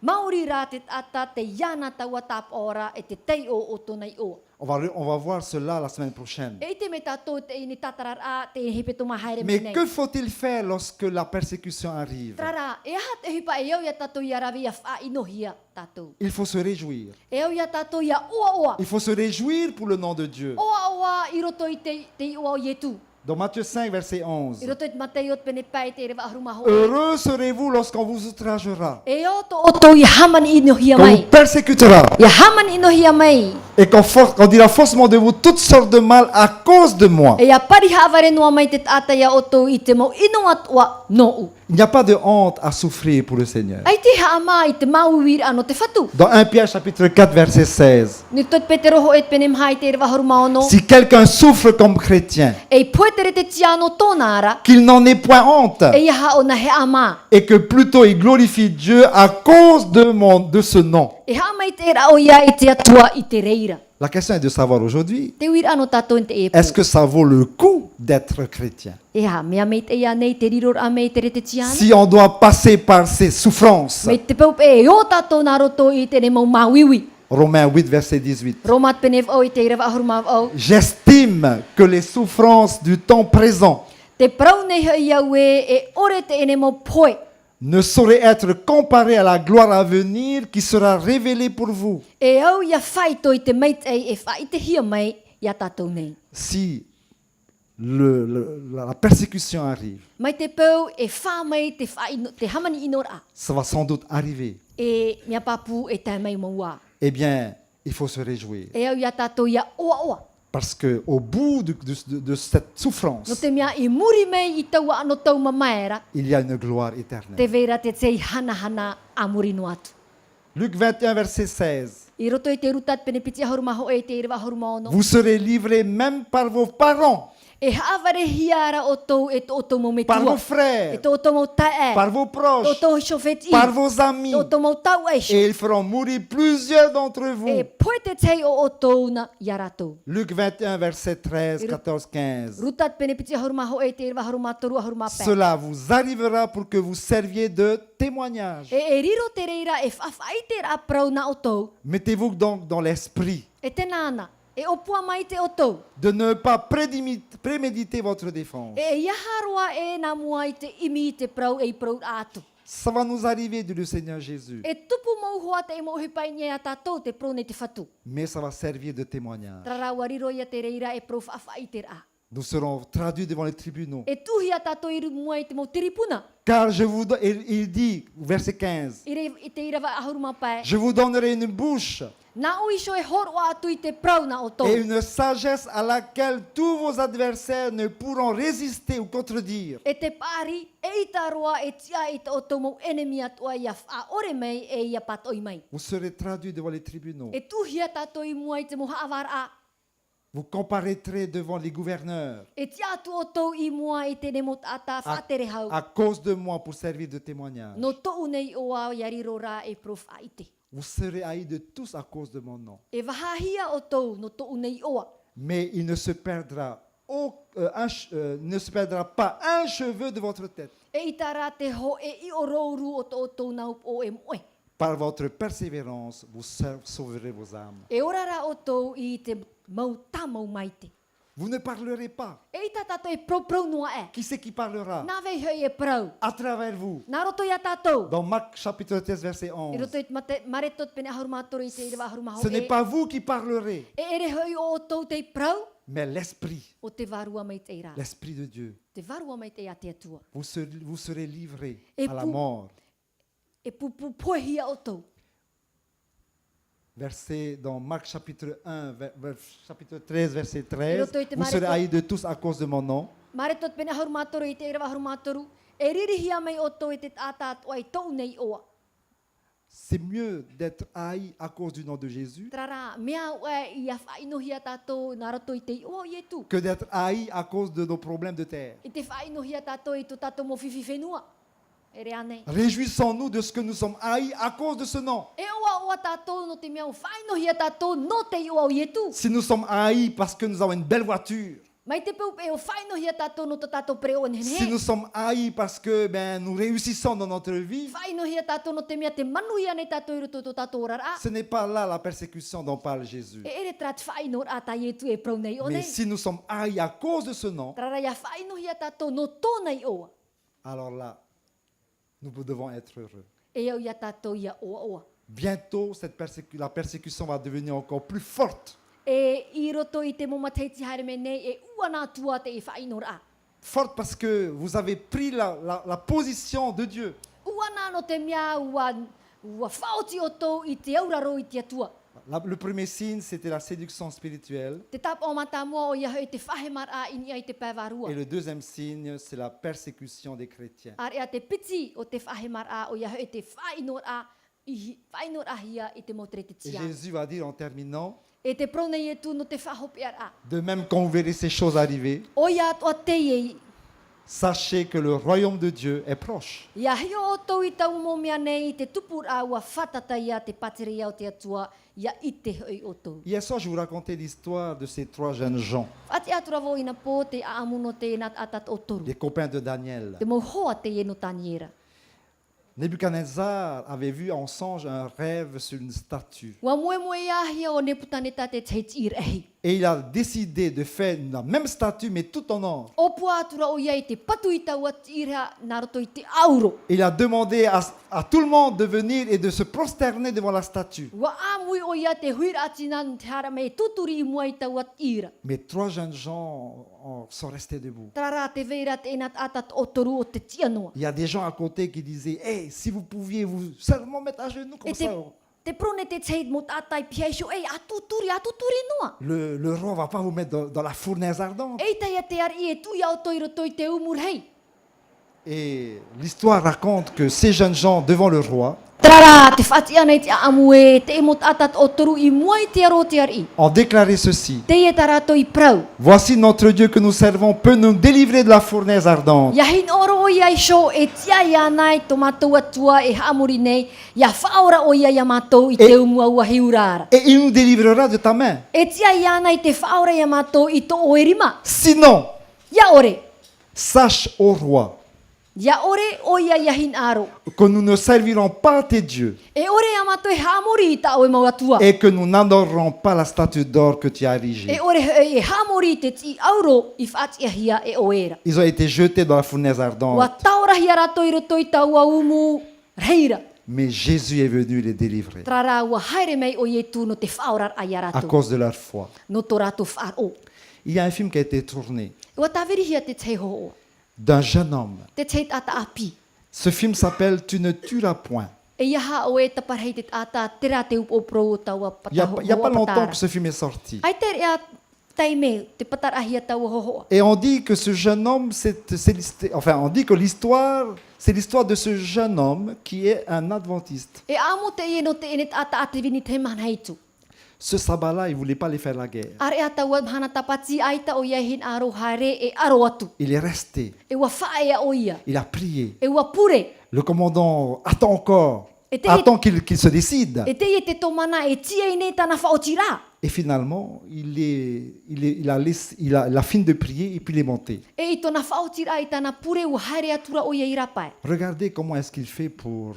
Maori rā te tata, te iana taua tāp ora, e te tei o tōna i oa. On va voir cela la semaine prochaine. E te me tātou te ini tatarar a, te hepe tō mahaere Mais menei. que faut-il faire lorsque la persécution arrive? Trara, e aha te hipa e au ia tātou ia rawi a wha inohia tātou. Il faut se réjouir. E au ia tātou ia oa oa. Il faut se réjouir pour le nom de Dieu. Oa oa i roto i te oa o ietu. Dans Matthieu 5, verset I 11. roto i te matei o te pene pai te rewa aharu maho. Heureux serez-vous lorsqu'on vous outragera, E oto i hamani inohia qu'on vous mai. persécutera, Ia hamani inohia mai. et qu'on dira faussement de vous toutes sortes de mal à cause de moi. E ia pari haaware noa mai te tata ia oto i te mau ino atua nou. Il n'y a pas de honte à souffrir pour le Seigneur. Ai te haama i te mauwir ano te whatu. Dans 1 Pierre chapitre 4, verset 16. Ni tot pe te roho e te pene mhai te rewa aharu maono. Si quelqu'un souffre comme chrétien, E poetere te tiano tōna ara. qu'il n'en ait point honte, E ia o na he ama. et que plutôt il glorifie Dieu à cause de ce nom. E ha mai te ra o ia i te atua i te reira. La question est de savoir aujourd'hui, Te wira ano tātou in te e est-ce que ça vaut le coup d'être chrétien? E ha, mea mei te ia nei te riror a mei te re te tiana. Si on doit passer par ces souffrances. Mei te pau e o tātou nā roto i te ne mau mawiwi. Romains 8, verset 18. Romat penev au i te rewa aharu maw au. J'estime que les souffrances du temps présent Te prau nei hei au e ore te ene mau poe. ne sauraient être comparées à la gloire à venir qui sera révélée pour vous. E au ia whaito i te meit e whai te hia mai ia tātou nei. Si la persécution arrive, Mai te pau e wha mai te, te hamani inora. ça va sans doute arriver, E mea papu e tai mai maua. eh bien, il faut se réjouir. E au ia tātou ia oa oa. Parce qu'au bout de cette souffrance, No te mea i muri mei i taua ano tau mamaera. il y a une gloire Te éternelle. vera te tei hana hana a muri no atu. Luc 21, verset 16. I roto i te rutat pene piti aharu maho e te rewa aharu maono. Vous serez livrés même par vos parents, E haaware hiara o tau e to o tau mau me par tua. vos frères, E to o tau mau tae. par vos To o proches, tau shofeti. par vos amis. To o tau mau tau eisho. Et ils feront mourir plusieurs d'entre E vous. poe te tei o tau na iarato. Luc 21, verset 13, 14, 15. Rutat pene piti aharu maho e te rewa aharu matoru aharu mape. Cela vous arrivera pour que vous serviez de témoignage. E riro te reira e whawhai te ra prau na o tau. Mettez-vous donc dans l'esprit E te nana. E opua mai te o tau. de ne pas préméditer votre défense. E iaharua e na mua i te imi i te prau e i prau atu. Ça va nous arriver, dit le Seigneur Jésus. E tupu mau hoa te e mo hipai nye a tātou te prau nei te whatu. Mais ça va servir de témoignage. Trarawa riro ia te reira e prau whawhai te ra. Nous serons traduits devant les tribunaux. E tuhi a tātou i mua i te mau tiripuna. Car je vous il dit, verset 15, I te irawa ahuru mapai. je vous donnerai une bouche Na o iso e horo atu i te prau na o tau. et une sagesse à laquelle tous vos adversaires ne pourront résister ou contredire. E te pari, e i taroa e tia i te o tau mau enemi atua ia a ore mei e ia patoi mai. Vous serez traduits devant les tribunaux. E tuhi a tātou i mua i te moha awar a. Vous comparaîtrez devant les gouverneurs E tia atu o tau i mua i te nemo tata whatere hau. à cause de moi pour servir de témoignage. No tou nei oa yariro rā e prof aite. Vous serez haïs de tous à cause de mon nom. E wahahia o tau no tou nei oa. Mais il ne se perdra ne se perdra pas un cheveu de votre tête. E i tā rā te ho e i o rouru o tō tō nau o e moe. Par votre persévérance, vous sauverez vos âmes. E ora rā o tō i te mau tā mau mai te. Vous ne parlerez pas. E i tā tātou e prau noa e. Qui c'est qui parlera? Nā vei hei e prau. À travers vous. Nā roto i a tātou. Dans Marc chapitre 13, verset I 11. roto i maretot pene ahuru mātoro i te ira ahuru maho Ce e. n'est pas vous qui parlerez, E ere hei o tō te prau mais l'Esprit, o te varua mai te ira. l'Esprit de Dieu. Te varua mai te a te atua. Vous serez livrés Et à la pour- mort. E pupu poehia o tō. Verset dans Marc chapitre 1, chapitre 13, verset 13. Erotoite Vous serez Mariko. haïs de tous à cause de mon nom. Maretot pene ahuru mātoro i te ira ahuru mātoro. E ririhia mai o tō e te tātāt o ai tō nei oa. C'est mieux d'être haï à cause du nom de Jésus Trara, mea ue i a whainohia tātou nā roto i te i oa i e tū. que d'être haï à cause de nos problèmes de terre. I te whainohia tātou i tō tātou mo whiwhi whenua. E rea nei. Réjouissons-nous de ce que nous sommes haïs à cause de ce nom. E oa tātou no te mea o whainohia tātou no te i oa i e tū. Si nous sommes haïs parce que nous avons une belle voiture, Mai te pau e o whainohia tātou no tō tātou preo nene. si nous sommes haïs parce que nous réussissons dans notre vie, Whainohia tātou no te mea te manuhia nei tātou i roto tō tātou rara. ce n'est pas là la persécution dont parle Jésus. E ere trat whaino rata i e tū e prau nei o Mais nei. si nous sommes haïs à cause de ce nom, Trara ia whainohia tātou no tō nei oa. alors là, nous devons être heureux. E au ia tātou ia oa oa. Bientôt, la persécution va devenir encore plus forte. E i roto i te moma teiti haere me nei e ua nā tua te i whaino ra. Forte parce que vous avez pris la position de Dieu. Ua nā no te mea ua whaoti o tō i te auraro i te atua. Le premier signe, c'était la séduction spirituelle. Te tap o mata mua o ia hei te whahemar a ini ai te pēwarua. Et le deuxième signe, c'est la persécution des chrétiens. Ar ea te piti o te whahemar a o ia hei te whainor a hia i te motere te Et tia. Jésus va dire en terminant, E te prone i e tū no te whahopear a. de même quand vous verrez ces choses arriver, O ia toa te iei. sachez que le royaume de Dieu est proche. Ia hio o tau i tau mo mea nei i te tupur a ua whatata ia te patere ia o te atua ia i te hoi o tau. Hier soir, je vous racontais l'histoire de ces trois jeunes gens, Whati atura vo ina pō te aamuno te nat atat o toru. des copains de Daniel. Te mau hoa te eno taniera. Nebuchadnezzar avait vu en songe un rêve sur une statue. Wa moe moe ia hia o neputane tate teiti ir ehi. Et il a décidé de faire la même statue, mais tout en or. O pua atura o ia i te patu i tau ati ira nā roto i te auro. Il a demandé à tout le monde de venir et de se prosterner devant la statue. Wa amui o ia te huira ati nan te hara me tuturi i mua i tau ati ira. Mais trois jeunes gens sont restés debout. Trara te veira te enat atat o toru o te tianoa. Il y a des gens à côté qui disaient, hey, si vous pouviez vous seulement mettre à genoux comme E ça, te prone te teit mo tātai piaisho, ei atuturi noa. le roi va pas vous mettre dans la fournaise ardente. Ei tai te ar i e tu iau toi roto i te umur hei. Et l'histoire raconte que ces jeunes gens devant le roi Trara te whati ana i te aamu e te emot atat o toru i mua i te aro te ar i. ont déclaré ceci. Te e tarato i prau. Voici notre Dieu que nous servons peut nous délivrer de la fournaise ardente. Ia hin oro o ia i sho e tia ia nai to mātou atua e haamuri nei. Ia whaora o ia mātou i te umua ua hiurara. Et il nous délivrera de ta main. E tia ia nai te whaora ia mātou i to oerima. Sinon, Ia ore. sache au roi Ia ore o ia hin aro. que nous ne servirons pas tes dieux E ore ia mātou e haamuri i tau e mau atua. et que nous n'adorerons pas la statue d'or que tu as érigée. E ore e haamuri i te ti auro i whaatia hia e oera. Ils ont été jetés dans la fournaise Ua ardente, taura hia rato i roto i tau a umu reira. mais Jésus est venu les délivrer Trara ua haere mei o ietu no te whaorar a ia à rato. cause de leur foi. No to rato whaaro. Il y a un film qui a été tourné Ua tawiri hia te te ho. d'un jeune homme. Te te ata api. Ce film s'appelle Tu ne tueras point. E iaha o e taparhei te ata tera te upopro o taua Il n'y a, pataho. il y a pas longtemps que ce film est sorti. Ai te rea taime te patarahia tau hohoa. Et on dit que ce jeune homme, on dit que c'est l'histoire de ce jeune homme qui est un adventiste. E amo te ie no te ene ata ate vini te manheitu. Ce sabbat-là, il ne voulait pas les faire la guerre. Are a taua hana tapati aita o ia hin aro hare e aro atu. Il est resté. E ua whaea o ia. Il a prié. E ua pure. Le commandant attend encore. Et Attend qu'il se décide. E te ie te tomana e tia i nei tana whaotira. Et finalement, il a fini de prier et puis il est monté. E I tona whaotira I tana pure ua haere atura o ia I rapae. Regardez comment est-ce qu'il fait pour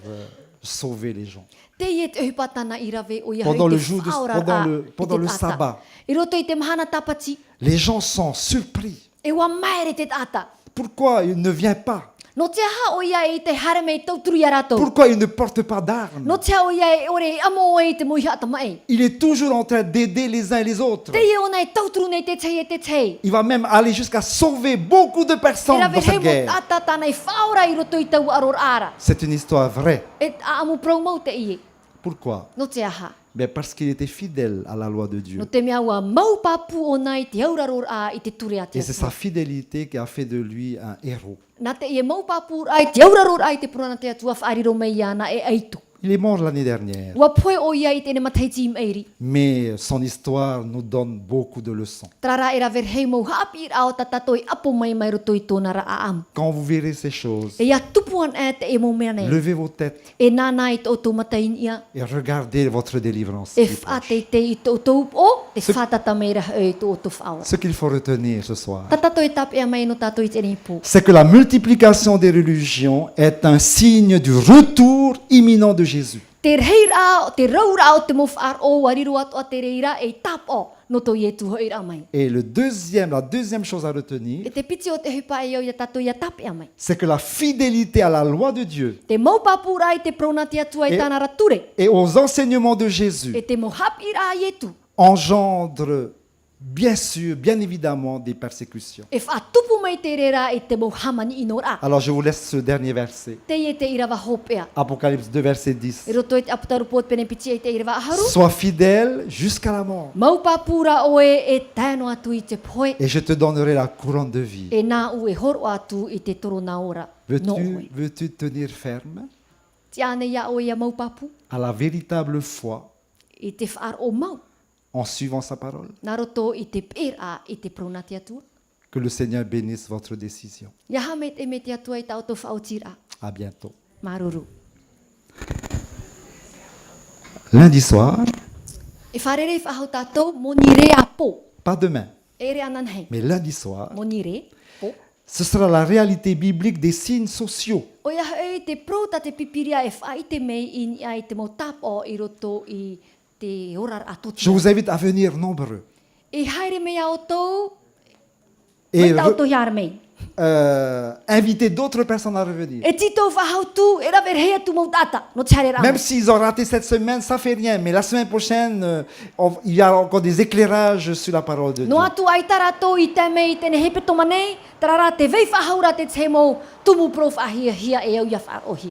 sauver les gens. Te ie te uhipatana I rave o ia Pendant hoi le te jour de- whaora pendant a le- I pendant te le tata. sabbat. I roto I te mahana tapati, Les gens sont surpris. e ua maere te tata. Pourquoi il ne vient pas? No te aha o ia e te hare mei tauturu ia ratou. Pourquoi il ne porte pas d'armes? No te aha o ia e ore amo e te moiha ata mai. Il est toujours en train d'aider les uns et les autres. Te ie ona e tauturu nei te tei e te tei. Il va même aller jusqu'à sauver beaucoup de E personnes rave dans hei cette mo guerre. tata tana I whaora I roto I tau aror ara. C'est une histoire vraie. E amu promo te ie. Pourquoi? No te aha. Mais parce qu'il était fidèle à la loi de Dieu. No te mea ua maupapu o nai te auraror a I te ture a te Et c'est atua. sa fidélité qui a fait de lui un héros. Nā te ie maupapu ai te auraror ai te purana te atua whaariro mei ana e aitu. Il est mort l'année dernière. Ua poe o ia I tene mataiti im eiri. Mais son histoire nous donne beaucoup de leçons. Trara e raver hei mau haapi I ao tatato I apo mai mai roto I tōna ra a am. Quand vous verrez ces choses, E ia tupuan e te e mo mea nei. levez vos têtes E nāna I tō tō matain ia. et regardez votre délivrance. E qui est proche. whaate te I tō tō o, te whatata mei raha e tō tō whaoa. Ce qu'il faut retenir ce soir, Tatato e tape a mai no tato I te nipo. c'est que la multiplication des religions est un signe du retour imminent de Jésus. Te reira, te raura o te mowhaar o wariro atu a te reira e tap o no tō i e tuho I ra mai. Et la deuxième chose à retenir, E te piti o te hupa e au ia tato ia tape a mai. c'est que la fidélité à la loi de Dieu Te maupapu rai te pronati atua E- I tāna rature. et aux enseignements de Jésus E te mohapi ra I etu. engendre bien évidemment des persécutions. E whaatupu mai te rera e te mohamani I nora. Alors je vous laisse ce dernier verset. Te ie te irawa hopea. Apocalypse 2, verset 10. E roto e te aputaru pot pene piti e te irawa aharu. Sois fidèle jusqu'à la mort, Maupapura oe e tēno atu I te poe. et je te donnerai la couronne de vie. E nā u e horo atu I te toro nā ora. No oe. Veux-tu tenir ferme Te ane ia oe ia maupapu. à la véritable foi I te whaar o mau. en suivant sa parole? Nā roto I te pera I te pronati atua. Que le Seigneur bénisse votre décision. Ia hamet e me te atua I tau tō whaotira. À bientôt. Maruru. Lundi soir, E wharere whahau tātou mo ni re a pō. pas demain, E re anan hei. mais lundi soir, Mo ni re pō. ce sera la réalité biblique des signes sociaux. O ia e te prota te pipiria e whai te mei I ai te mo tap o I roto I te orar a Je toti. vous invite à venir nombreux. E haere mea o tō, Et mai tau to hiare mei. inviter d'autres personnes à revenir. E tito whahau tu, e raver hea tu mo tata, no te haere Même s'ils ont raté cette semaine, ça fait rien. Mais la semaine prochaine, il y a encore des éclairages sur la parole de Dieu. No atu ai tarato I te mei tene hepe toma nei, tarara te vei whahaura te te mo tumu prof ahia hia e au ia whaar ohi.